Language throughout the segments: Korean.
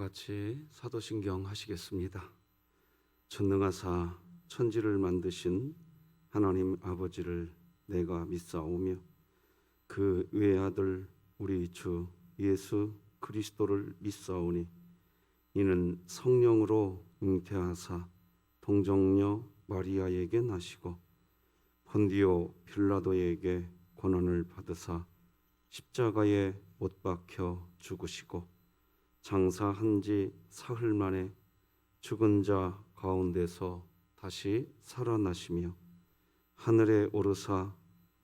같이 사도신경 하시겠습니다. 전능하사 천지를 만드신 하나님 아버지를 내가 믿사오며 그 외아들 우리 주 예수 그리스도를 믿사오니 이는 성령으로 잉태하사 동정녀 마리아에게 나시고 본디오 빌라도에게 고난을 받으사 십자가에 못 박혀 죽으시고 장사한 지 사흘 만에 죽은 자 가운데서 다시 살아나시며 하늘에 오르사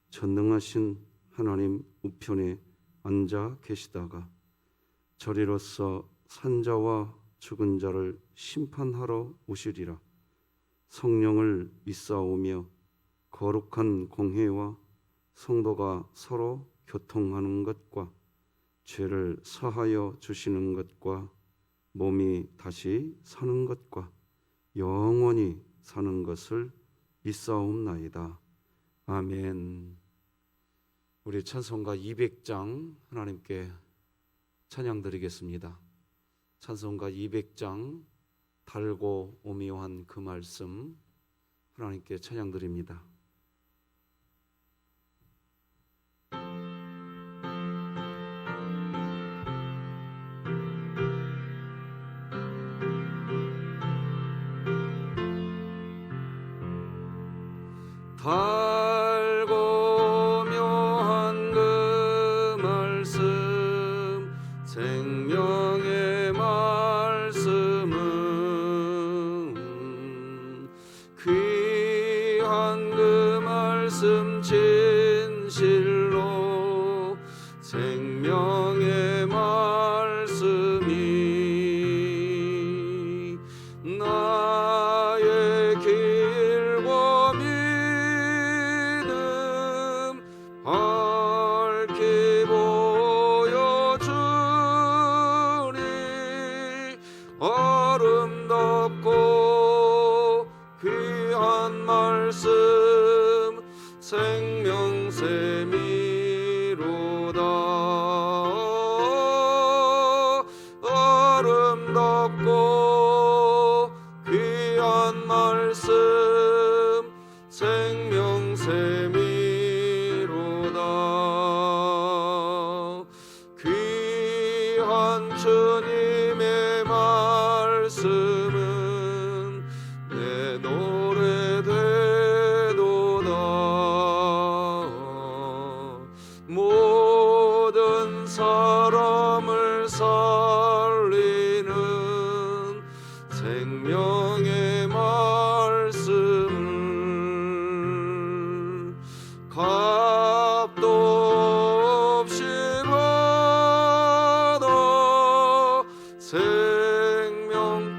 전능하신 하나님 우편에 앉아 계시다가 저리로서 산자와 죽은 자를 심판하러 오시리라. 성령을 믿사오며 거룩한 공회와 성도가 서로 교통하는 것과 죄를 사하여 주시는 것과 몸이 다시 사는 것과 영원히 사는 것을 믿사옵나이다. 아멘. 우리 찬송가 200장 하나님께 찬양 드리겠습니다. 찬송가 200장 달고 오묘한 그 말씀 하나님께 찬양 드립니다. 달고 묘한 그 말씀 생명의 말씀은 귀한 그 말씀 진실로 생명의 말씀이 나의 길과 밝히 보여주니 아름답고 귀한 말씀 생명샘이로다. 아름답고 귀한 말씀 생명샘이 주님의 말씀은 내 노래 되도다. 모든 사람을 살리는 생명의 말씀을 값도 없이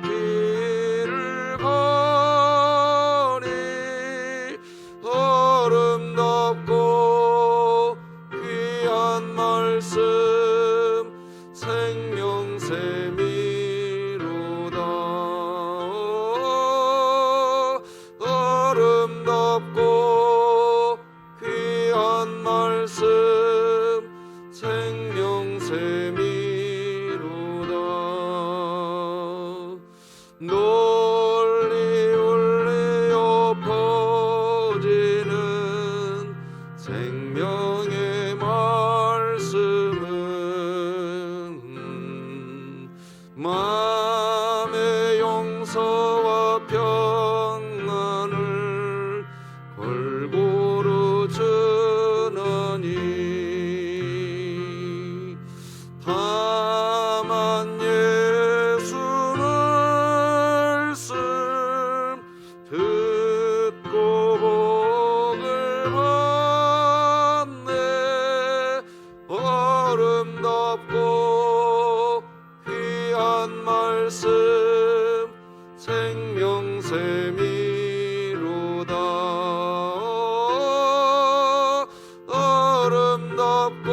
생명길을 가니 아름답고 귀한 말씀 생명샘이로다. 아름답고 귀한 말씀 생명샘이 널리 울리어 퍼지는 생명의 말씀은 마음의 용서와 평안을 골고루 주나니 다만 듣고 복을 받네. 아름답고 귀한 말씀 생명샘이로다. 아름답고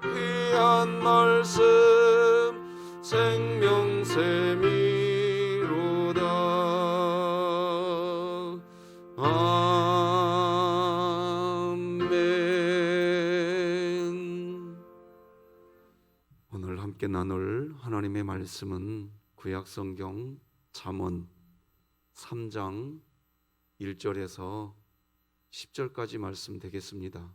귀한 말씀 생명샘이 아멘. 오늘 함께 나눌 하나님 하나님의 말씀은 구약성경 잠언 3장 1절에서 10절까지 말씀 되겠습니다.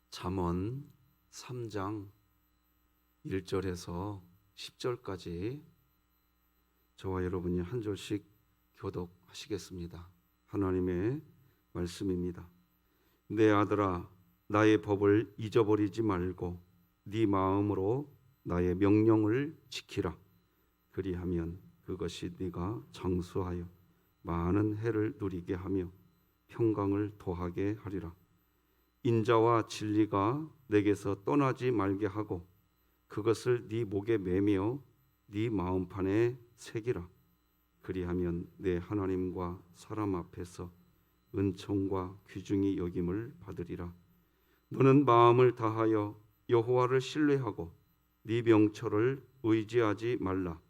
잠언 3장 1절에서 10절까지 저와 여러분이 한 절씩 교독하시겠습니다. 하나님의 말씀입니다. 내 아들아, 나의 법을 잊어버리지 말고 네 마음으로 나의 명령을 지키라. 그리하면 그것이 네가 장수하여 많은 해를 누리게 하며 평강을 더하게 하리라. 인자와 진리가 내게서 떠나지 말게 하고 그것을 네 목에 매며 네 마음판에 새기라. 그리하면 내 하나님과 사람 앞에서 은총과 귀중히 여김을 받으리라. 너는 마음을 다하여 여호와를 신뢰하고 네 명철을 의지하지 말라.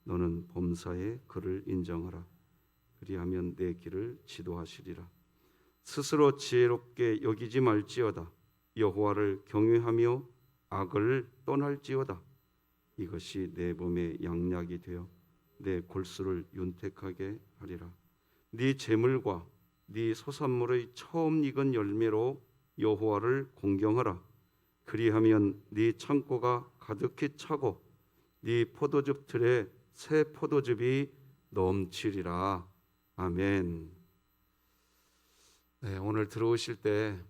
너는 범사에 그를 인정하라. 그리하면 내 길을 지도하시리라. 스스로 지혜롭게 여기지 말지어다. 여호와를 경외하며 악을 떠날지어다. 이것이 내 몸에 양약이 되어 내 골수를 윤택하게 하리라. 네 재물과 네 소산물의 처음 익은 열매로 여호와를 공경하라. 그리하면 네 창고가 가득히 차고 네 포도즙 틀에 새 포도즙이 넘치리라. 아멘. 네, 오늘 들어오실 때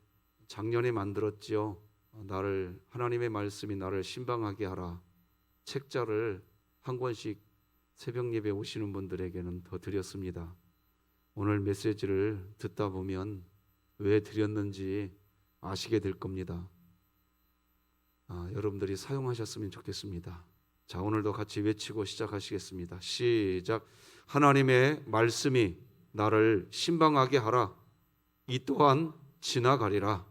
작년에 만들었지요. 나를 하나님의 말씀이 나를 신방하게 하라. 책자를 한 권씩 새벽 예배 오시는 분들에게는 더 드렸습니다. 오늘 메시지를 듣다 보면 왜 드렸는지 아시게 될 겁니다. 여러분들이 사용하셨으면 좋겠습니다. 자, 오늘도 같이 외치고 시작하시겠습니다. 시작. 하나님의 말씀이 나를 신방하게 하라. 이 또한 지나가리라.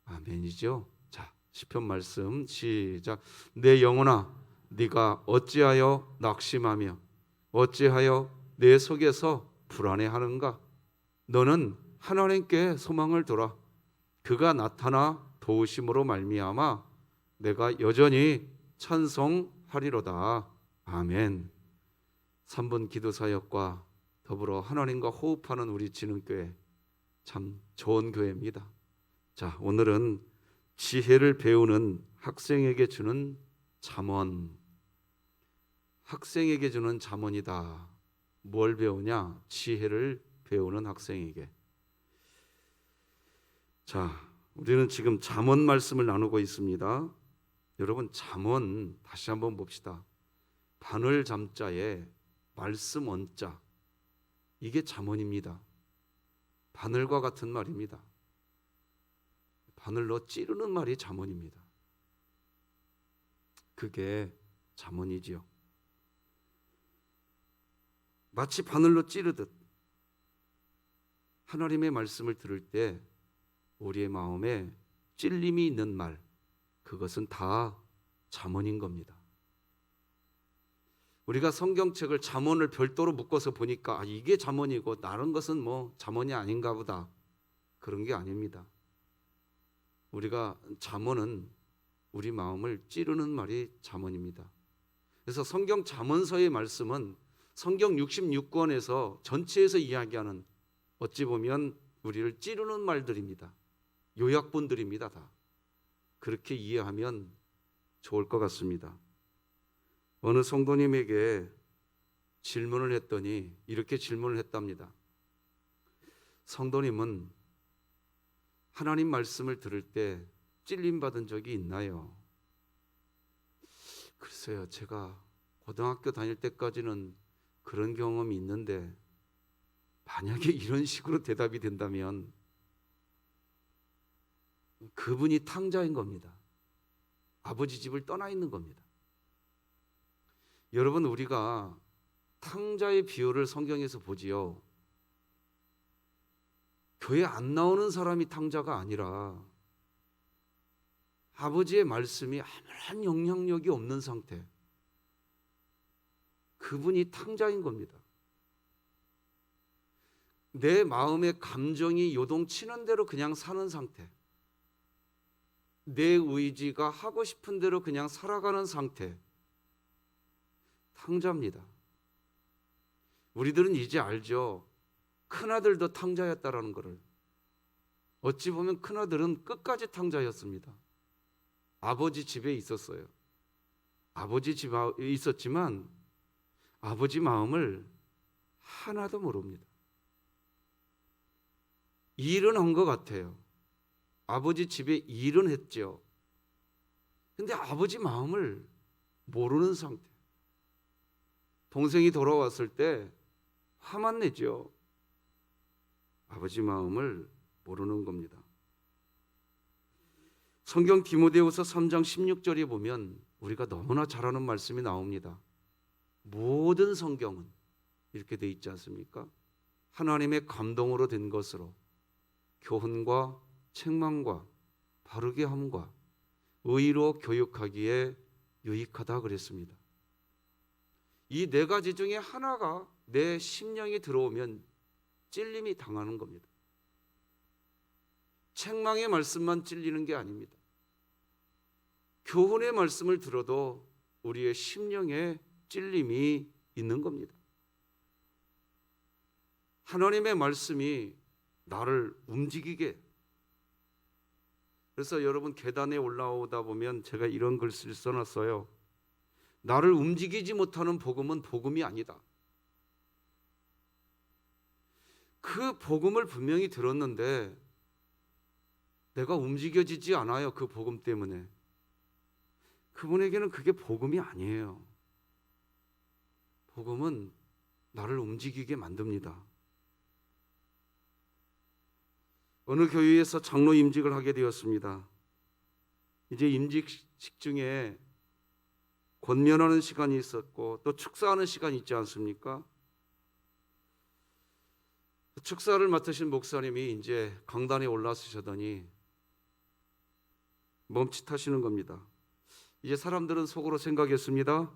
아멘이죠. 자, 시편 말씀 시작. 내 영혼아, 네가 어찌하여 낙심하며 어찌하여 내 속에서 불안해하는가? 너는 하나님께 소망을 두라. 그가 나타나 도우심으로 말미암아 내가 여전히 찬송하리로다. 아멘. 3분 기도사역과 더불어 하나님과 호흡하는 우리 진흥교회, 참 좋은 교회입니다. 자, 오늘은 지혜를 배우는 학생에게 주는 잠언. 학생에게 주는 잠언이다. 뭘 배우냐? 지혜를 배우는 학생에게. 자, 우리는 지금 잠언 말씀을 나누고 있습니다. 여러분, 잠언 다시 한번 봅시다. 바늘 잠자에 말씀 원자, 이게 잠언입니다. 바늘과 같은 말입니다. 바늘로 찌르는 말이 잠언입니다. 그게 잠언이지요. 마치 바늘로 찌르듯 하나님의 말씀을 들을 때 우리의 마음에 찔림이 있는 말, 그것은 다 잠언인 겁니다. 우리가 성경책을 잠언을 별도로 묶어서 보니까 이게 잠언이고 다른 것은 뭐 잠언이 아닌가 보다, 그런 게 아닙니다. 우리가 잠언은 우리 마음을 찌르는 말이 잠언입니다. 그래서 성경 잠언서의 말씀은 성경 66권에서 전체에서 이야기하는, 어찌 보면 우리를 찌르는 말들입니다. 요약본들입니다. 다 그렇게 이해하면 좋을 것 같습니다. 어느 성도님에게 질문을 했더니 이렇게 질문을 했답니다. 성도님은 하나님 말씀을 들을 때 찔림받은 적이 있나요? 글쎄요, 제가 고등학교 다닐 때까지는 그런 경험이 있는데, 만약에 이런 식으로 대답이 된다면 그분이 탕자인 겁니다. 아버지 집을 떠나 있는 겁니다. 여러분, 우리가 탕자의 비유를 성경에서 보지요. 교회 안 나오는 사람이 탕자가 아니라 아버지의 말씀이 아무런 영향력이 없는 상태, 그분이 탕자인 겁니다. 내 마음의 감정이 요동치는 대로 그냥 사는 상태, 내 의지가 하고 싶은 대로 그냥 살아가는 상태, 탕자입니다. 우리들은 이제 알죠. 큰아들도 탕자였다라는 것을. 어찌 보면 큰아들은 끝까지 탕자였습니다. 아버지 집에 있었어요. 아버지 집에 있었지만 아버지 마음을 하나도 모릅니다. 일은 한 것 같아요. 아버지 집에 일은 했죠. 근데 아버지 마음을 모르는 상태. 동생이 돌아왔을 때 화만 내죠. 아버지 마음을 모르는 겁니다. 성경 디모데후서 3장 16절에 보면 우리가 너무나 잘 아는 말씀이 나옵니다. 모든 성경은 이렇게 돼 있지 않습니까? 하나님의 감동으로 된 것으로 교훈과 책망과 바르게 함과 의로 교육하기에 유익하다 그랬습니다. 이 네 가지 중에 하나가 내 심령에 들어오면 찔림이 당하는 겁니다. 책망의 말씀만 찔리는 게 아닙니다. 교훈의 말씀을 들어도 우리의 심령에 찔림이 있는 겁니다. 하나님의 말씀이 나를 움직이게. 그래서 여러분 계단에 올라오다 보면 제가 이런 글씨를 써놨어요. 나를 움직이지 못하는 복음은 복음이 아니다. 그 복음을 분명히 들었는데 내가 움직여지지 않아요. 그 복음 때문에. 그분에게는 그게 복음이 아니에요. 복음은 나를 움직이게 만듭니다. 어느 교회에서 장로 임직을 하게 되었습니다. 이제 임직식 중에 권면하는 시간이 있었고 또 축사하는 시간이 있지 않습니까? 축사를 맡으신 목사님이 이제 강단에 올라서시더니 멈칫하시는 겁니다. 이제 사람들은 속으로 생각했습니다.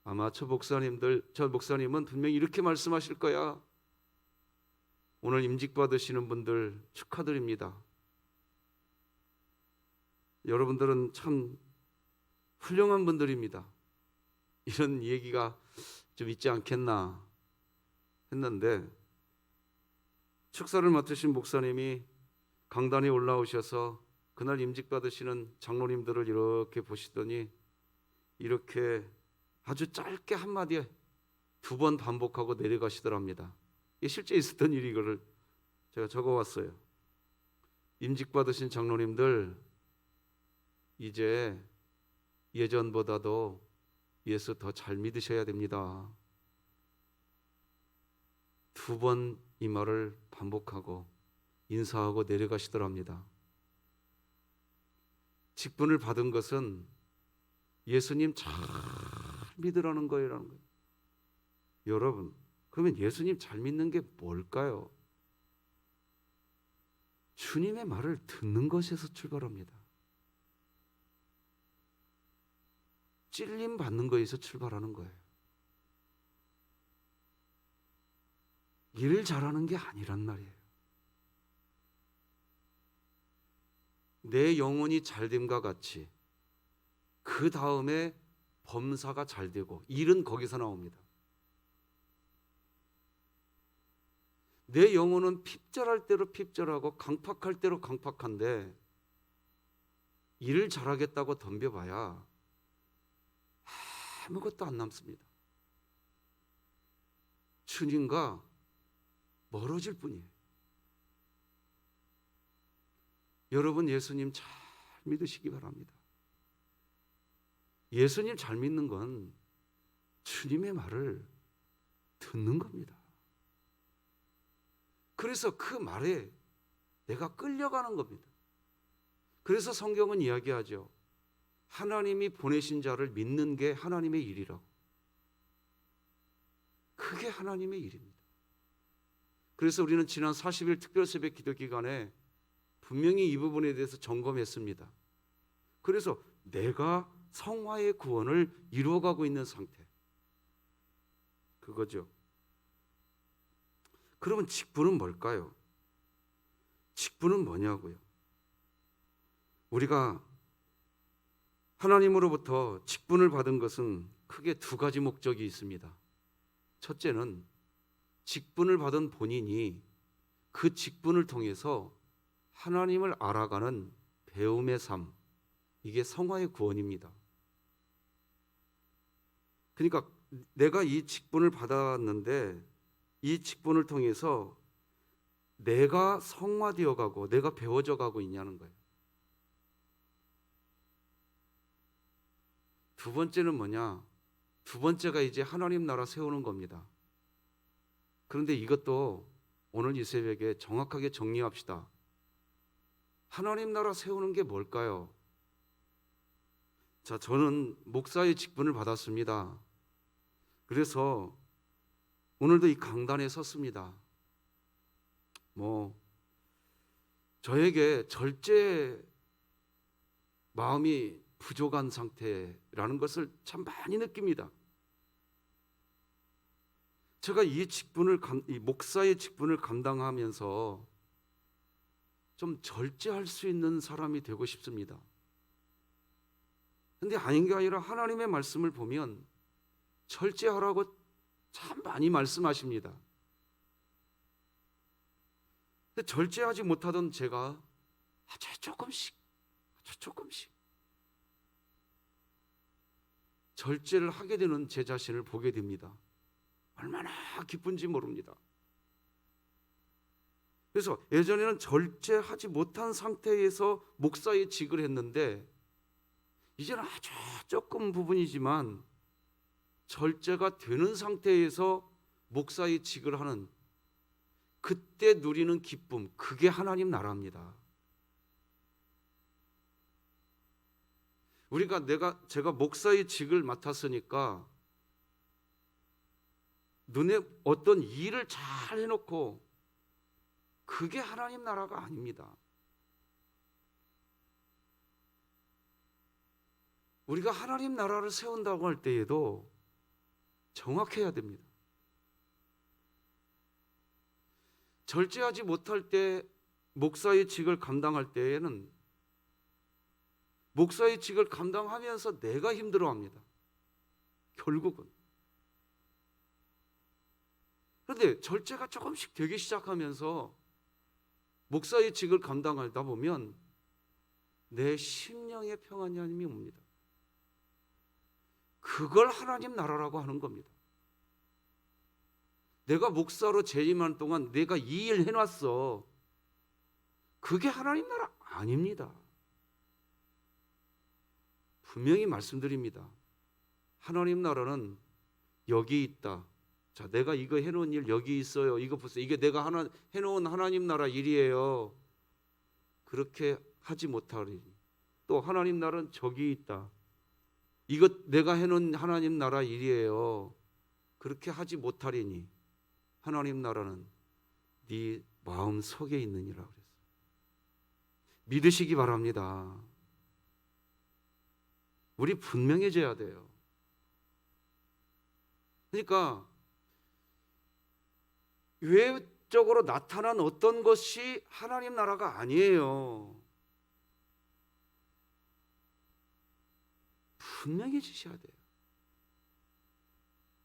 아마 저 목사님은 분명히 이렇게 말씀하실 거야. 오늘 임직 받으시는 분들 축하드립니다. 여러분들은 참 훌륭한 분들입니다. 이런 얘기가 좀 있지 않겠나 했는데 축사를 맡으신 목사님이 강단에 올라오셔서 그날 임직 받으시는 장로님들을 이렇게 보시더니 이렇게 아주 짧게 한마디에 2번 반복하고 내려가시더랍니다. 이게 실제 있었던 일이 이거를 제가 적어왔어요. 임직 받으신 장로님들 이제 예전보다도 예수 더 잘 믿으셔야 됩니다. 2번 이 말을 반복하고 인사하고 내려가시더랍니다. 직분을 받은 것은 예수님 잘 믿으라는 거예요. 여러분, 그러면 예수님 잘 믿는 게 뭘까요? 주님의 말을 듣는 것에서 출발합니다. 찔림 받는 거에서 출발하는 거예요. 일 잘하는 게 아니란 말이에요. 내 영혼이 잘됨과 같이 그 다음에 범사가 잘 되고 일은 거기서 나옵니다. 내 영혼은 핍절할 대로 핍절하고 강팍할 대로 강팍한데 일을 잘하겠다고 덤벼봐야 아무것도 안 남습니다. 주님과 멀어질 뿐이에요. 여러분 예수님 잘 믿으시기 바랍니다. 예수님 잘 믿는 건 주님의 말을 듣는 겁니다. 그래서 그 말에 내가 끌려가는 겁니다. 그래서 성경은 이야기하죠. 하나님이 보내신 자를 믿는 게 하나님의 일이라고. 그게 하나님의 일입니다. 그래서 우리는 지난 40일 특별새벽 기도 기간에 분명히 이 부분에 대해서 점검했습니다. 그래서 내가 성화의 구원을 이루어가고 있는 상태. 그거죠. 그러면 직분은 뭘까요? 직분은 뭐냐고요? 우리가 하나님으로부터 직분을 받은 것은 크게 두 가지 목적이 있습니다. 첫째는 직분을 받은 본인이 그 직분을 통해서 하나님을 알아가는 배움의 삶, 이게 성화의 구원입니다. 그러니까 내가 이 직분을 받았는데 이 직분을 통해서 내가 성화되어 가고 내가 배워져 가고 있냐는 거예요. 두 번째는 뭐냐? 두 번째가 이제 하나님 나라 세우는 겁니다. 그런데 이것도 오늘 이 새벽에 정확하게 정리합시다. 하나님 나라 세우는 게 뭘까요? 자, 저는 목사의 직분을 받았습니다. 그래서 오늘도 이 강단에 섰습니다. 저에게 절제 마음이 부족한 상태라는 것을 참 많이 느낍니다. 제가 이 목사의 직분을 감당하면서 좀 절제할 수 있는 사람이 되고 싶습니다. 근데 아닌 게 아니라 하나님의 말씀을 보면 절제하라고 참 많이 말씀하십니다. 근데 절제하지 못하던 제가 아주 조금씩 절제를 하게 되는 제 자신을 보게 됩니다. 얼마나 기쁜지 모릅니다. 그래서 예전에는 절제하지 못한 상태에서 목사의 직을 했는데 이제는 아주 조금 부분이지만 절제가 되는 상태에서 목사의 직을 하는 그때 누리는 기쁨, 그게 하나님 나라입니다. 제가 목사의 직을 맡았으니까 눈에 어떤 일을 잘 해놓고 그게 하나님 나라가 아닙니다. 우리가 하나님 나라를 세운다고 할 때에도 정확해야 됩니다. 절제하지 못할 때 목사의 직을 감당할 때에는 목사의 직을 감당하면서 내가 힘들어합니다. 결국은. 그런데 절제가 조금씩 되기 시작하면서 목사의 직을 감당하다 보면 내 심령의 평안이 옵니다. 그걸 하나님 나라라고 하는 겁니다. 내가 목사로 재임한 동안 내가 이 일 해놨어. 그게 하나님 나라 아닙니다. 분명히 말씀드립니다. 하나님 나라는 여기 있다. 자, 내가 이거 해놓은 일 여기 있어요. 이거 보세요. 이게 내가 해놓은 하나님 나라 일이에요. 그렇게 하지 못하리니 또 하나님 나라는 저기 있다. 이거 내가 해놓은 하나님 나라 일이에요. 그렇게 하지 못하리니 하나님 나라는 네 마음 속에 있느니라 그랬어요. 믿으시기 바랍니다. 우리 분명해져야 돼요. 그러니까 외적으로 나타난 어떤 것이 하나님 나라가 아니에요. 분명해지셔야 돼요.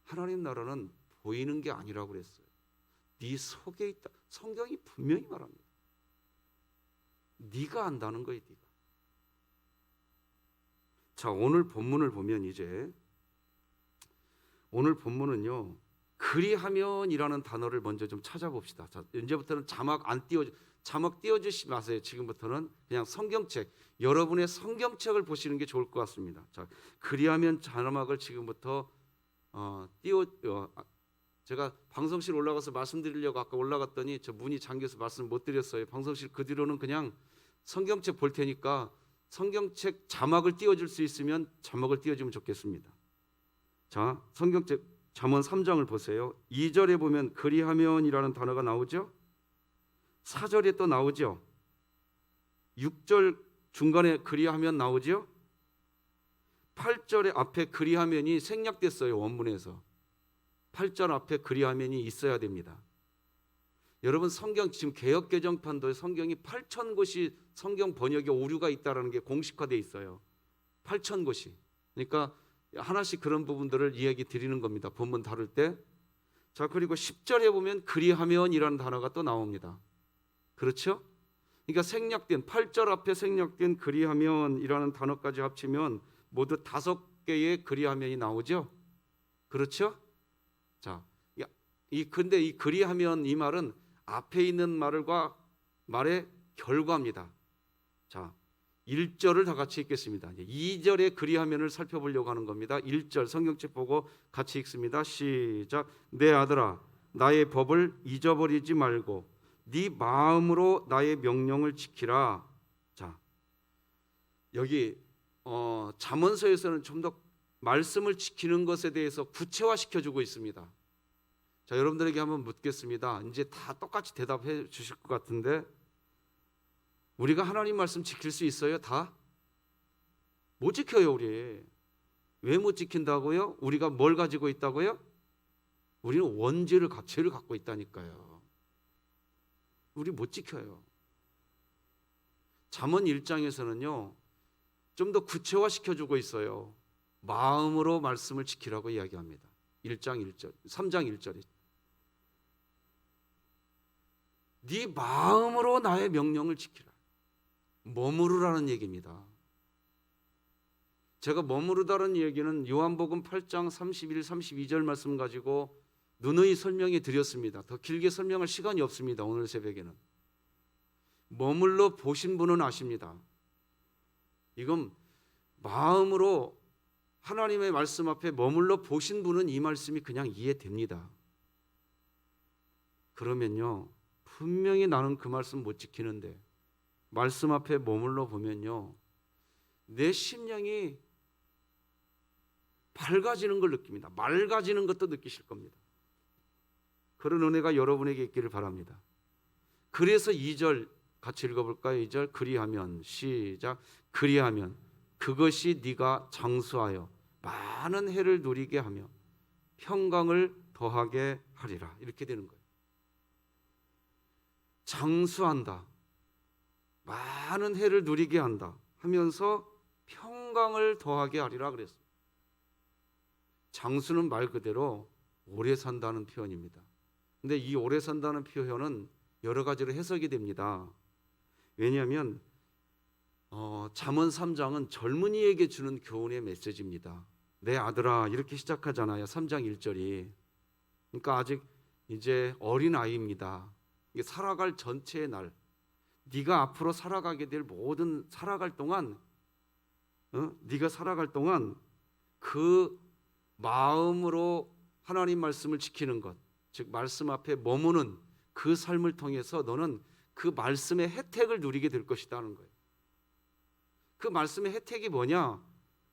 하나님 나라는 보이는 게 아니라고 그랬어요. 네 속에 있다. 성경이 분명히 말합니다. 네가 안다는 거예요. 네가. 자, 오늘 본문을 보면 이제 오늘 본문은요. 그리하면이라는 단어를 먼저 좀 찾아봅시다. 자, 이제부터는 자막 띄워주시지 마세요. 지금부터는 그냥 성경책, 여러분의 성경책을 보시는 게 좋을 것 같습니다. 자, 그리하면 자막을 지금부터 제가 방송실 올라가서 말씀드리려고 아까 올라갔더니 저 문이 잠겨서 말씀 못 드렸어요. 방송실 그 뒤로는 그냥 성경책 볼 테니까 성경책 자막을 띄워줄 수 있으면 자막을 띄워주면 좋겠습니다. 자, 성경책 잠언 3장을 보세요. 2절에 보면 그리하면이라는 단어가 나오죠. 4절에 또 나오죠. 6절 중간에 그리하면 나오죠. 8절에 앞에 그리하면이 생략됐어요. 원문에서 8절 앞에 그리하면이 있어야 됩니다. 여러분 성경 지금 개역개정판도 성경이 8,000곳이 성경 번역에 오류가 있다라는 게 공식화되어 있어요. 8,000곳이. 그러니까 하나씩 그런 부분들을 이야기 드리는 겁니다. 본문 다룰 때. 자, 그리고 10절에 보면 그리하면이라는 단어가 또 나옵니다. 그렇죠? 그러니까 생략된 8절 앞에 생략된 그리하면이라는 단어까지 합치면 모두 5개의 그리하면이 나오죠. 그렇죠? 자, 근데 이 그리하면 이 말은 앞에 있는 말의 결과입니다. 자, 1절을 다 같이 읽겠습니다. 2절의 그리하면을 살펴보려고 하는 겁니다. 1절 성경책 보고 같이 읽습니다. 시작. 내 아들아, 나의 법을 잊어버리지 말고 네 마음으로 나의 명령을 지키라. 자, 여기 잠언서에서는 좀 더 말씀을 지키는 것에 대해서 구체화시켜 주고 있습니다. 자, 여러분들에게 한번 묻겠습니다. 이제 다 똑같이 대답해 주실 것 같은데 우리가 하나님 말씀 지킬 수 있어요? 다? 못 지켜요. 우리 왜 못 지킨다고요? 우리가 뭘 가지고 있다고요? 우리는 원죄를 죄를 갖고 있다니까요. 우리 못 지켜요. 잠언 1장에서는요 좀 더 구체화시켜주고 있어요. 마음으로 말씀을 지키라고 이야기합니다. 1장 1절, 3장 1절에 네 마음으로 나의 명령을 지키라. 머무르라는 얘기입니다. 제가 머무르다는 얘기는 요한복음 8장 31, 32절 말씀 가지고 누누이 설명해 드렸습니다. 더 길게 설명할 시간이 없습니다. 오늘 새벽에는. 머물러 보신 분은 아십니다. 이건 마음으로 하나님의 말씀 앞에 머물러 보신 분은 이 말씀이 그냥 이해됩니다. 그러면요 분명히 나는 그 말씀 못 지키는데 말씀 앞에 머물러 보면요 내 심령이 밝아지는 걸 느낍니다. 맑아지는 것도 느끼실 겁니다. 그런 은혜가 여러분에게 있기를 바랍니다. 그래서 2절 같이 읽어볼까요? 2절 그리하면 시작. 그리하면 그것이 네가 장수하여 많은 해를 누리게 하며 평강을 더하게 하리라. 이렇게 되는 거예요. 장수한다. 많은 해를 누리게 한다 하면서 평강을 더하게 하리라 그랬어요. 장수는 말 그대로 오래 산다는 표현입니다. 근데 이 오래 산다는 표현은 여러 가지로 해석이 됩니다. 왜냐하면 잠언 3장은 젊은이에게 주는 교훈의 메시지입니다. 내 아들아 이렇게 시작하잖아요. 3장 1절이. 그러니까 아직 이제 어린아이입니다. 이게 살아갈 전체의 날, 네가 앞으로 살아가게 될 모든 살아갈 동안 네가 살아갈 동안 그 마음으로 하나님 말씀을 지키는 것, 즉 말씀 앞에 머무는 그 삶을 통해서 너는 그 말씀의 혜택을 누리게 될 것이다 하는 거예요. 그 말씀의 혜택이 뭐냐?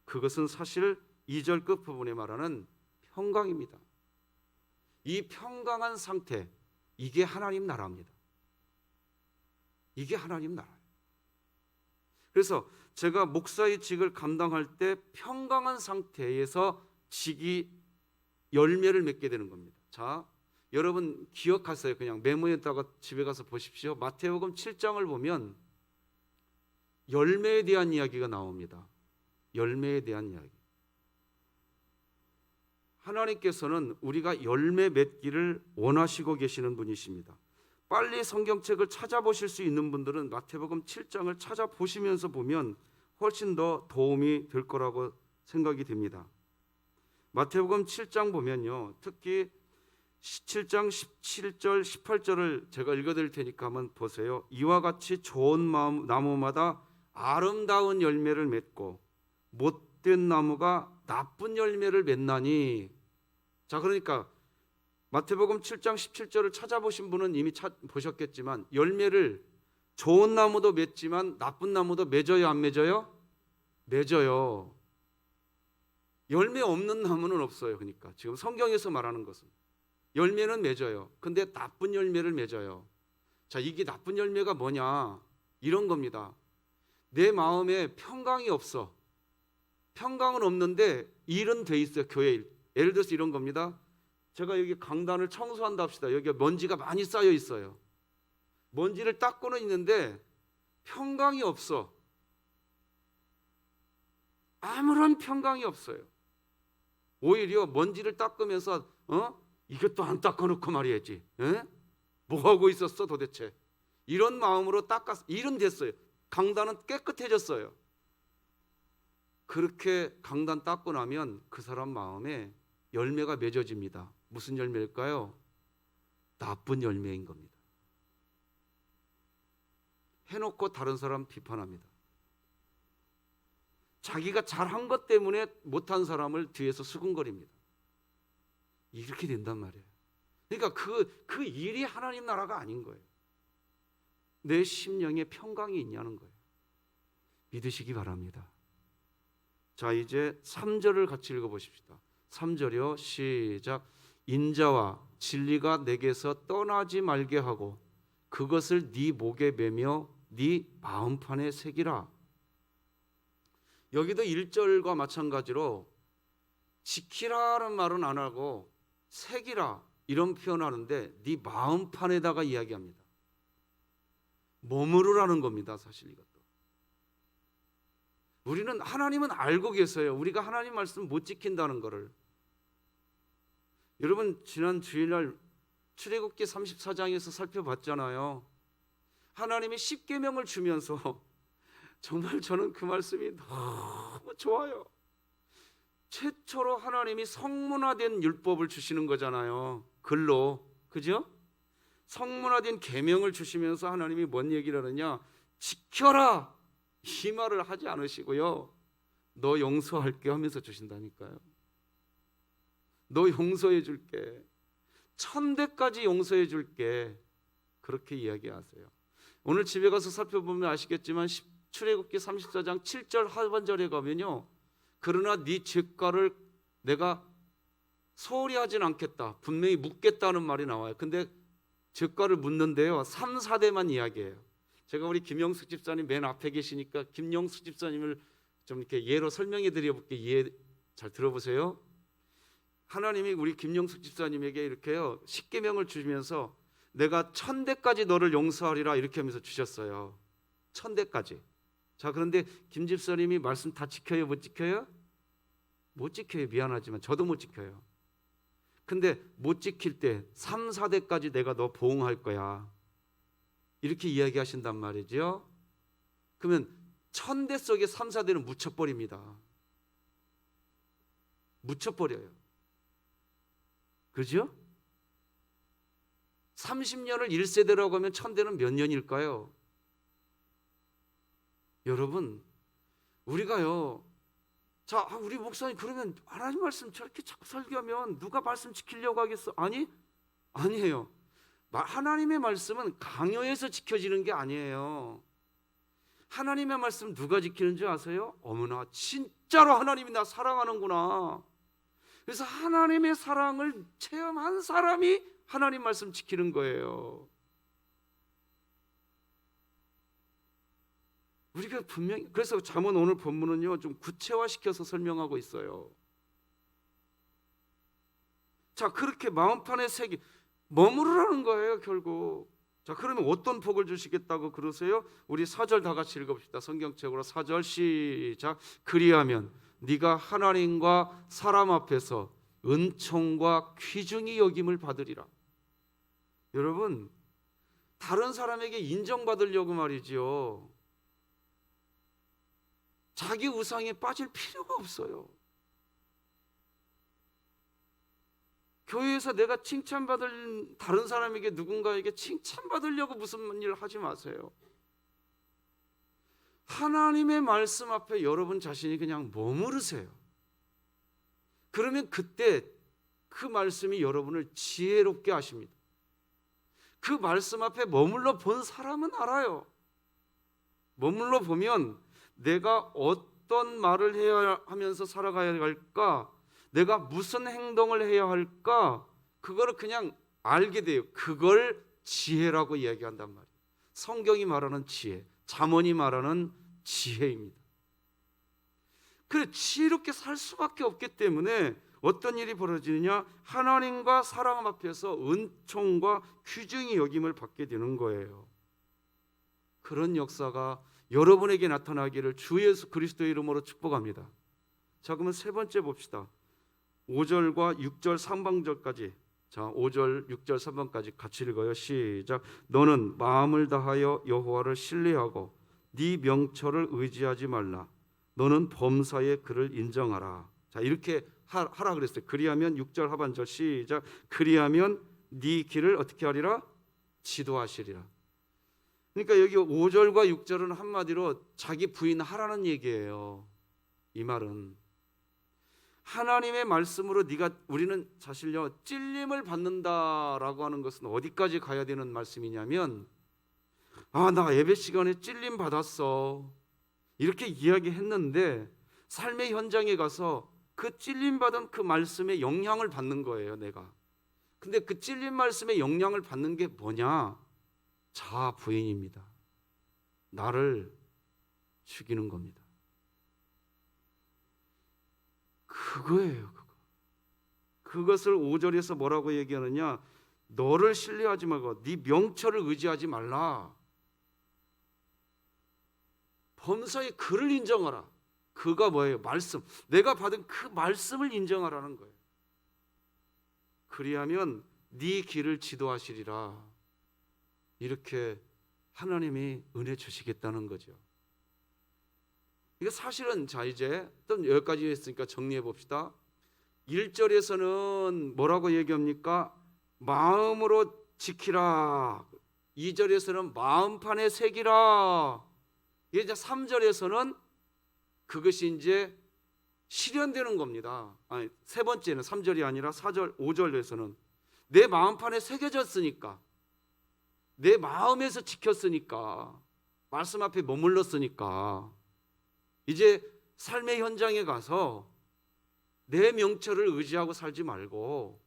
그것은 사실 2절 끝부분에 말하는 평강입니다. 이 평강한 상태, 이게 하나님 나라입니다. 이게 하나님 나라예요. 그래서 제가 목사의 직을 감당할 때 평강한 상태에서 직이 열매를 맺게 되는 겁니다. 자, 여러분 기억하세요. 그냥 메모에다가 집에 가서 보십시오. 마태복음 7장을 보면 열매에 대한 이야기가 나옵니다. 열매에 대한 이야기. 하나님께서는 우리가 열매 맺기를 원하시고 계시는 분이십니다. 빨리 성경책을 찾아보실 수 있는 분들은 마태복음 7장을 찾아보시면서 보면 훨씬 더 도움이 될 거라고 생각이 됩니다. 마태복음 7장 보면요, 특히 7장 17절 18절을 제가 읽어드릴 테니까 한번 보세요. 이와 같이 좋은 나무마다 아름다운 열매를 맺고 못된 나무가 나쁜 열매를 맺나니. 자, 그러니까 마태복음 7장 17절을 찾아보신 분은 이미 보셨겠지만 열매를 좋은 나무도 맺지만 나쁜 나무도 맺어요, 안 맺어요? 맺어요. 열매 없는 나무는 없어요. 그러니까 지금 성경에서 말하는 것은 열매는 맺어요. 근데 나쁜 열매를 맺어요. 자, 이게 나쁜 열매가 뭐냐? 이런 겁니다. 내 마음에 평강이 없어. 평강은 없는데 일은 돼 있어요. 교회 일. 예를 들어서 이런 겁니다. 제가 여기 강단을 청소한다 합시다. 여기 먼지가 많이 쌓여 있어요. 먼지를 닦고는 있는데 평강이 없어. 아무런 평강이 없어요. 오히려 먼지를 닦으면서 이것도 안 닦아놓고 말이야지. 뭐 하고 있었어 도대체? 이런 마음으로 닦았. 일은 됐어요. 강단은 깨끗해졌어요. 그렇게 강단 닦고 나면 그 사람 마음에 열매가 맺어집니다. 무슨 열매일까요? 나쁜 열매인 겁니다. 해놓고 다른 사람 비판합니다. 자기가 잘한 것 때문에 못한 사람을 뒤에서 수근거립니다. 이렇게 된단 말이에요. 그러니까 그 일이 하나님 나라가 아닌 거예요. 내 심령에 평강이 있냐는 거예요. 믿으시기 바랍니다. 자, 이제 3절을 같이 읽어보십시다. 3절이요. 시작. 인자와 진리가 내게서 떠나지 말게 하고 그것을 네 목에 매며 네 마음판에 새기라. 여기도 1절과 마찬가지로 지키라는 말은 안 하고 새기라 이런 표현하는데 네 마음판에다가 이야기합니다. 머무르라는 겁니다. 사실 이것도. 우리는 하나님은 알고 계세요. 우리가 하나님 말씀 못 지킨다는 것을. 여러분 지난 주일날 출애굽기 34장에서 살펴봤잖아요. 하나님이 10계명을 주면서 정말 저는 그 말씀이 너무 좋아요. 최초로 하나님이 성문화된 율법을 주시는 거잖아요. 글로. 그죠? 성문화된 계명을 주시면서 하나님이 뭔 얘기를 하느냐? 지켜라! 이 말을 하지 않으시고요. 너 용서할게 하면서 주신다니까요. 너 용서해 줄게. 1000대까지 용서해 줄게. 그렇게 이야기하세요. 오늘 집에 가서 살펴보면 아시겠지만 출애굽기 34장 7절 하반절에 가면요. 그러나 네 죄가를 내가 소홀히 하진 않겠다. 분명히 묻겠다는 말이 나와요. 근데 죄가를 묻는데요. 3, 4대만 이야기해요. 제가 우리 김영숙 집사님 맨 앞에 계시니까 김영숙 집사님을 좀 이렇게 예로 설명해 드려볼게요. 이해 잘 들어보세요. 하나님이 우리 김영숙 집사님에게 이렇게요. 10계명을 주시면서 내가 1000대까지 너를 용서하리라 이렇게 하면서 주셨어요. 1000대까지. 자, 그런데 김 집사님이 말씀 다 지켜요? 못 지켜요? 못 지켜요. 미안하지만 저도 못 지켜요. 근데 못 지킬 때 3, 4대까지 내가 너 보응할 거야. 이렇게 이야기하신단 말이죠. 그러면 1000대 속에 3, 4대는 묻혀버립니다. 묻혀버려요. 그죠? 30년을 1세대라고 하면 1000대는 몇 년일까요? 여러분, 우리가요. 자, 우리 목사님 그러면 하나님 말씀 저렇게 자꾸 설교하면 누가 말씀 지키려고 하겠어? 아니에요. 하나님의 말씀은 강요해서 지켜지는 게 아니에요. 하나님의 말씀 누가 지키는 줄 아세요? 어머나 진짜로 하나님이 나 사랑하는구나. 그래서 하나님의 사랑을 체험한 사람이 하나님 말씀 지키는 거예요. 우리가 분명히 그래서 잠언 오늘 본문은요 좀 구체화시켜서 설명하고 있어요. 자, 그렇게 마음판에 새기 머무르라는 거예요 결국. 자, 그러면 어떤 복을 주시겠다고 그러세요? 우리 4절 다 같이 읽어봅시다. 성경책으로 4절 시작. 그리하면 네가 하나님과 사람 앞에서 은총과 귀중히 여김을 받으리라. 여러분, 다른 사람에게 인정받으려고 말이지요. 자기 우상에 빠질 필요가 없어요. 교회에서 내가 칭찬받을 다른 사람에게 누군가에게 칭찬받으려고 무슨 일을 하지 마세요. 하나님의 말씀 앞에 여러분 자신이 그냥 머무르세요. 그러면 그때 그 말씀이 여러분을 지혜롭게 하십니다. 그 말씀 앞에 머물러 본 사람은 알아요. 머물러 보면 내가 어떤 말을 해야 하면서 살아가야 할까? 내가 무슨 행동을 해야 할까? 그거를 그냥 알게 돼요. 그걸 지혜라고 이야기한단 말이에요. 성경이 말하는 지혜, 잠언이 말하는 지혜입니다. 그래, 지혜롭게 살 수밖에 없기 때문에 어떤 일이 벌어지느냐? 하나님과 사람 앞에서 은총과 귀중히 여김을 받게 되는 거예요. 그런 역사가 여러분에게 나타나기를 주 예수 그리스도의 이름으로 축복합니다. 자, 그러면 세 번째 봅시다. 5절과 6절 상반절까지. 자, 5절, 6절, 3번까지 같이 읽어요. 시작. 너는 마음을 다하여 여호와를 신뢰하고 네 명철을 의지하지 말라. 너는 범사의 그를 인정하라. 자, 이렇게 하라 그랬어요. 그리하면 6절 하반절 시작. 그리하면 네 길을 어떻게 하리라? 지도하시리라. 그러니까 여기 5절과 6절은 한마디로 자기 부인하라는 얘기예요. 이 말은 하나님의 말씀으로 우리는 사실요 찔림을 받는다라고 하는 것은 어디까지 가야 되는 말씀이냐면, 나 예배 시간에 찔림 받았어 이렇게 이야기했는데 삶의 현장에 가서 그 찔림 받은 그 말씀의 영향을 받는 거예요, 내가. 근데 그 찔림 말씀의 영향을 받는 게 뭐냐? 자아 부인입니다. 나를 죽이는 겁니다. 그거예요, 그거. 그것을 5절에서 뭐라고 얘기하느냐? 너를 신뢰하지 말고 네 명철을 의지하지 말라. 범사의 그를 인정하라. 그가 뭐예요? 말씀. 내가 받은 그 말씀을 인정하라는 거예요. 그리하면 네 길을 지도하시리라. 이렇게 하나님이 은혜 주시겠다는 거죠. 이거 사실은, 자 이제 또 여기까지 했으니까 정리해 봅시다. 1절에서는 뭐라고 얘기합니까? 마음으로 지키라. 2절에서는 마음판에 새기라. 이제 3절에서는 그것이 이제 실현되는 겁니다. 아니, 세 번째는 3절이 아니라 4절, 5절에서는 내 마음판에 새겨졌으니까, 내 마음에서 지켰으니까, 말씀 앞에 머물렀으니까 이제 삶의 현장에 가서 내 명철을 의지하고 살지 말고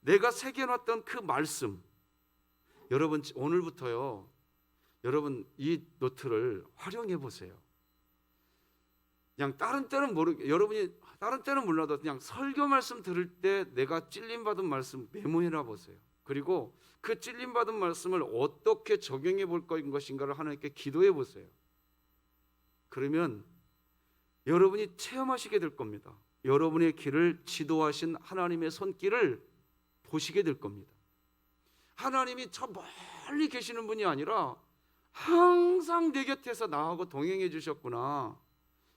내가 새겨놨던 그 말씀, 여러분 오늘부터요, 여러분 이 노트를 활용해 보세요. 그냥 다른 때는 여러분이 다른 때는 몰라도 그냥 설교 말씀 들을 때 내가 찔림 받은 말씀 메모해놔 보세요. 그리고 그 찔림 받은 말씀을 어떻게 적용해 볼 것인가를 하나님께 기도해 보세요. 그러면 여러분이 체험하시게 될 겁니다. 여러분의 길을 지도하신 하나님의 손길을 보시게 될 겁니다. 하나님이 저 멀리 계시는 분이 아니라 항상 내 곁에서 나하고 동행해 주셨구나.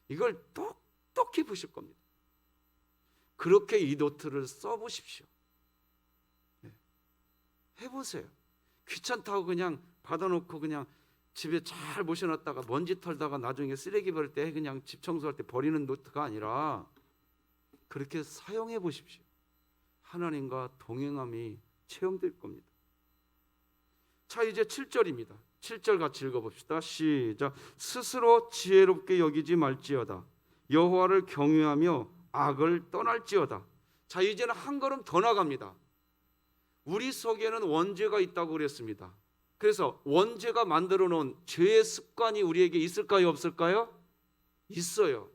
이걸 똑똑히 보실 겁니다. 그렇게 이 노트를 써보십시오. 해보세요. 귀찮다고 그냥 받아놓고 그냥 집에 잘 모셔놨다가 먼지 털다가 나중에 쓰레기 버릴 때 그냥 집 청소할 때 버리는 노트가 아니라 그렇게 사용해 보십시오. 하나님과 동행함이 체험될 겁니다. 자, 이제 7절입니다. 7절 같이 읽어봅시다. 시작. 스스로 지혜롭게 여기지 말지어다. 여호와를 경외하며 악을 떠날지어다. 자, 이제는 한 걸음 더 나갑니다. 우리 속에는 원죄가 있다고 그랬습니다. 그래서 원죄가 만들어 놓은 죄의 습관이 우리에게 있을까요, 없을까요? 있어요.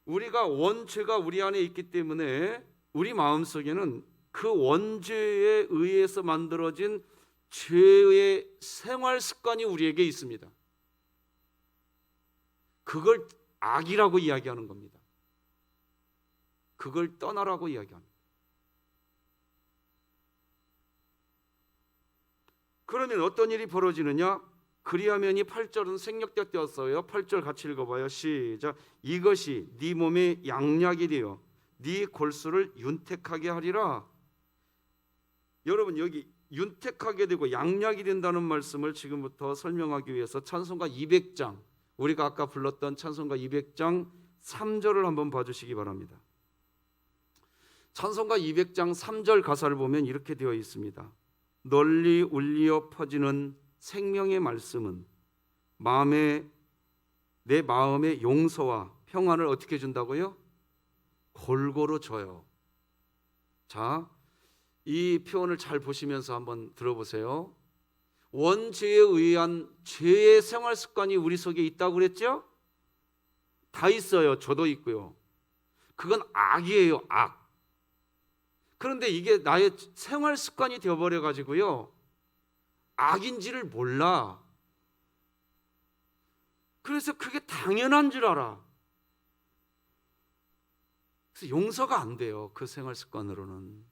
우리가 원죄가 우리 안에 있기 때문에 우리 마음속에는 그 원죄에 의해서 만들어진 죄의 생활 습관이 우리에게 있습니다. 그걸 악이라고 이야기하는 겁니다. 그걸 떠나라고 이야기합니다. 그러면 어떤 일이 벌어지느냐? 그리하면이 8절은 생략되어 띄었어요. 8절 같이 읽어봐요. 시작. 이것이 네 몸의 양약이 되어 네 골수를 윤택하게 하리라. 여러분, 여기 윤택하게 되고 양약이 된다는 말씀을 지금부터 설명하기 위해서 찬송가 200장, 우리가 아까 불렀던 찬송가 200장 3절을 한번 봐주시기 바랍니다. 찬송가 200장 3절 가사를 보면 이렇게 되어 있습니다. 널리 울리어 퍼지는 생명의 말씀은 내 마음의 용서와 평안을 어떻게 준다고요? 골고루 줘요. 자, 이 표현을 잘 보시면서 한번 들어보세요. 원죄에 의한 죄의 생활 습관이 우리 속에 있다고 그랬죠? 다 있어요. 저도 있고요. 그건 악이에요, 악. 그런데 이게 나의 생활 습관이 되어버려 가지고요, 악인지를 몰라. 그래서 그게 당연한 줄 알아. 그래서 용서가 안 돼요. 그 생활 습관으로는.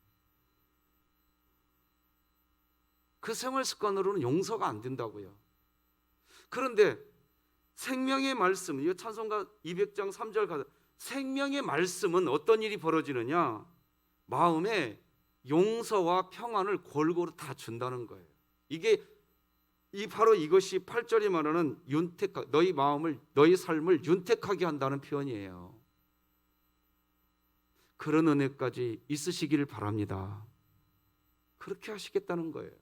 그 생활 습관으로는 용서가 안 된다고요. 그런데 생명의 말씀, 이 찬송가 200장 3절 가서 생명의 말씀은 어떤 일이 벌어지느냐? 마음에 용서와 평안을 골고루 다 준다는 거예요. 이게 바로 이것이 8절이 말하는 너희 마음을, 너희 삶을 윤택하게 한다는 표현이에요. 그런 은혜까지 있으시기를 바랍니다. 그렇게 하시겠다는 거예요.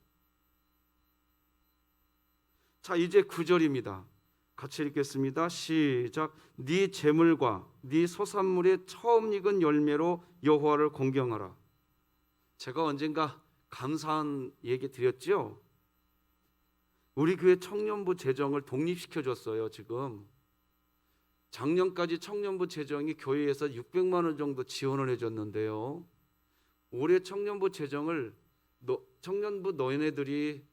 자, 이제 9절입니다. 같이 읽겠습니다. 시작. 네 재물과 네 소산물의 처음 익은 열매로 여호와를 공경하라. 제가 언젠가 감사한 얘기 드렸죠. 우리 교회 청년부 재정을 독립시켜 줬어요. 지금 작년까지 청년부 재정이 교회에서 600만 원 정도 지원을 해줬는데요. 올해 청년부 재정을 청년부 너희네들이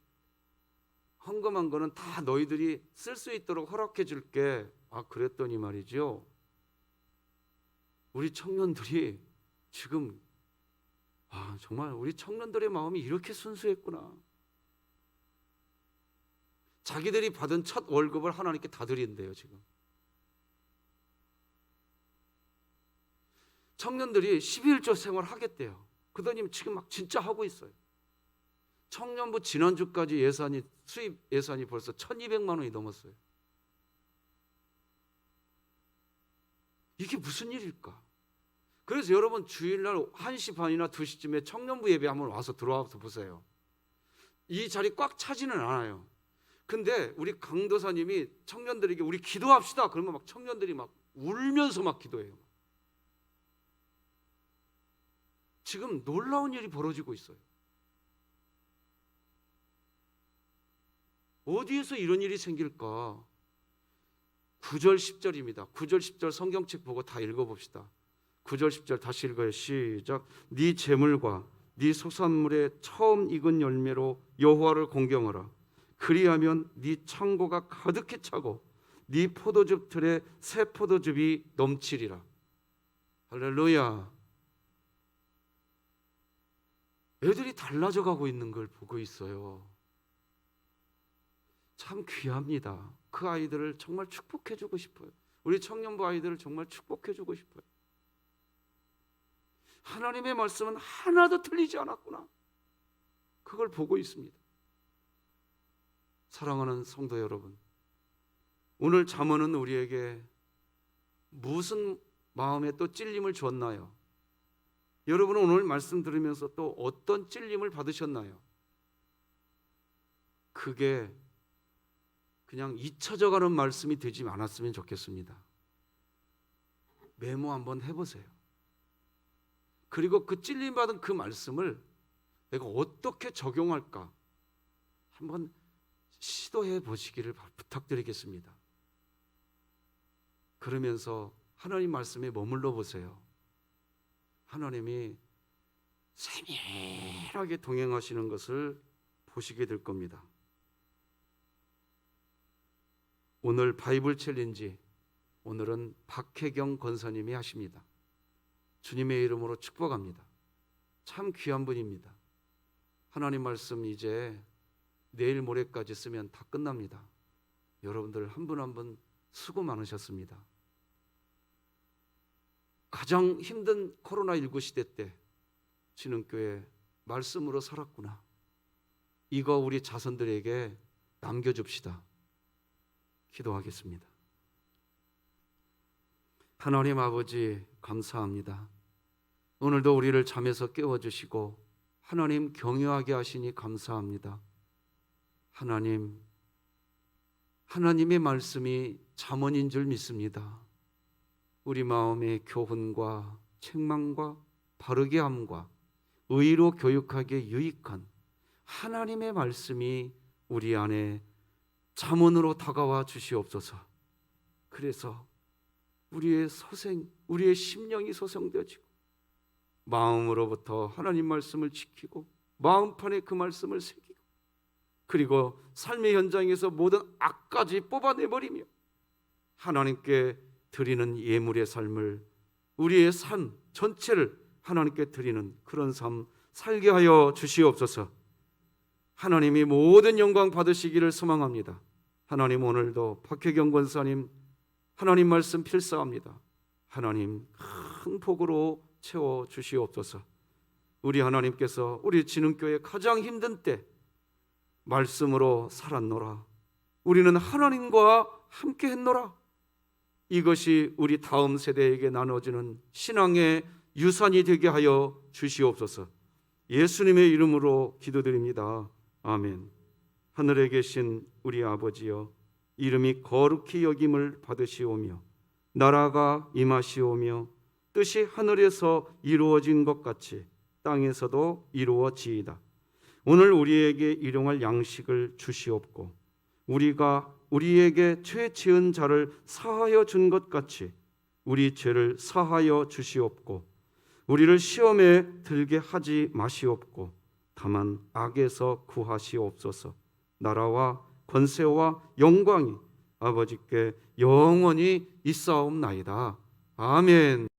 헌금한 거는 다 너희들이 쓸 수 있도록 허락해 줄게. 그랬더니 말이죠. 우리 청년들이 지금 정말 우리 청년들의 마음이 이렇게 순수했구나. 자기들이 받은 첫 월급을 하나님께 다 드린대요. 지금 청년들이 12일조 생활 하겠대요. 그러더니 지금 막 진짜 하고 있어요. 청년부 지난주까지 수입 예산이 벌써 1200만 원이 넘었어요. 이게 무슨 일일까? 그래서 여러분 주일날 1시 반이나 2시쯤에 청년부 예배 한번 와서 들어와서 보세요. 이 자리 꽉 차지는 않아요. 근데 우리 강도사님이 청년들에게 우리 기도합시다 그러면 막 청년들이 막 울면서 막 기도해요. 지금 놀라운 일이 벌어지고 있어요. 어디에서 이런 일이 생길까? 9절 10절입니다. 9절 10절 성경책 보고 다 읽어봅시다. 9절 10절 다시 읽어요. 시작. 네 재물과 네 소산물의 처음 익은 열매로 여호와를 공경하라. 그리하면 네 창고가 가득히 차고 네 포도즙 틀에 새 포도즙이 넘치리라. 할렐루야. 애들이 달라져 가고 있는 걸 보고 있어요. 참 귀합니다. 그 아이들을 정말 축복해 주고 싶어요. 우리 청년부 아이들을 정말 축복해 주고 싶어요. 하나님의 말씀은 하나도 틀리지 않았구나. 그걸 보고 있습니다. 사랑하는 성도 여러분, 오늘 잠언은 우리에게 무슨 마음에 또 찔림을 줬나요? 여러분은 오늘 말씀 들으면서 또 어떤 찔림을 받으셨나요? 그게 그냥 잊혀져가는 말씀이 되지 않았으면 좋겠습니다. 메모 한번 해보세요. 그리고 그 찔림받은 그 말씀을 내가 어떻게 적용할까 한번 시도해 보시기를 부탁드리겠습니다. 그러면서 하나님 말씀에 머물러 보세요. 하나님이 세밀하게 동행하시는 것을 보시게 될 겁니다. 오늘 바이블 챌린지, 오늘은 박혜경 권사님이 하십니다. 주님의 이름으로 축복합니다. 참 귀한 분입니다. 하나님 말씀 이제 내일 모레까지 쓰면 다 끝납니다. 여러분들 한 분 한 분 수고 많으셨습니다. 가장 힘든 코로나19 시대 때 진흥교회 말씀으로 살았구나. 이거 우리 자손들에게 남겨줍시다. 기도하겠습니다. 하나님 아버지 감사합니다. 오늘도 우리를 잠에서 깨워주시고 하나님 경외하게 하시니 감사합니다. 하나님의 말씀이 잠언인 줄 믿습니다. 우리 마음의 교훈과 책망과 바르게 함과 의로 교육하기에 유익한 하나님의 말씀이 우리 안에 잠언으로 다가와 주시옵소서. 그래서 우리의 심령이 소생되어지고 마음으로부터 하나님 말씀을 지키고 마음판에 그 말씀을 새기고 그리고 삶의 현장에서 모든 악까지 뽑아내버리며 하나님께 드리는 예물의 삶을, 우리의 삶 전체를 하나님께 드리는 그런 삶 살게 하여 주시옵소서. 하나님이 모든 영광 받으시기를 소망합니다. 하나님, 오늘도 박혜경 권사님 하나님 말씀 필사합니다. 하나님 큰 복으로 채워 주시옵소서. 우리 하나님께서 우리 진흥교회 가장 힘든 때 말씀으로 살았노라, 우리는 하나님과 함께 했노라, 이것이 우리 다음 세대에게 나눠지는 신앙의 유산이 되게 하여 주시옵소서. 예수님의 이름으로 기도드립니다. 아멘. 하늘에 계신 우리 아버지여, 이름이 거룩히 여김을 받으시오며 나라가 임하시오며 뜻이 하늘에서 이루어진 것 같이 땅에서도 이루어지이다. 오늘 우리에게 일용할 양식을 주시옵고 우리가 우리에게 죄 지은 자를 사하여 준 것 같이 우리 죄를 사하여 주시옵고 우리를 시험에 들게 하지 마시옵고 다만 악에서 구하시옵소서. 나라와 권세와 영광이 아버지께 영원히 있사옵나이다. 아멘.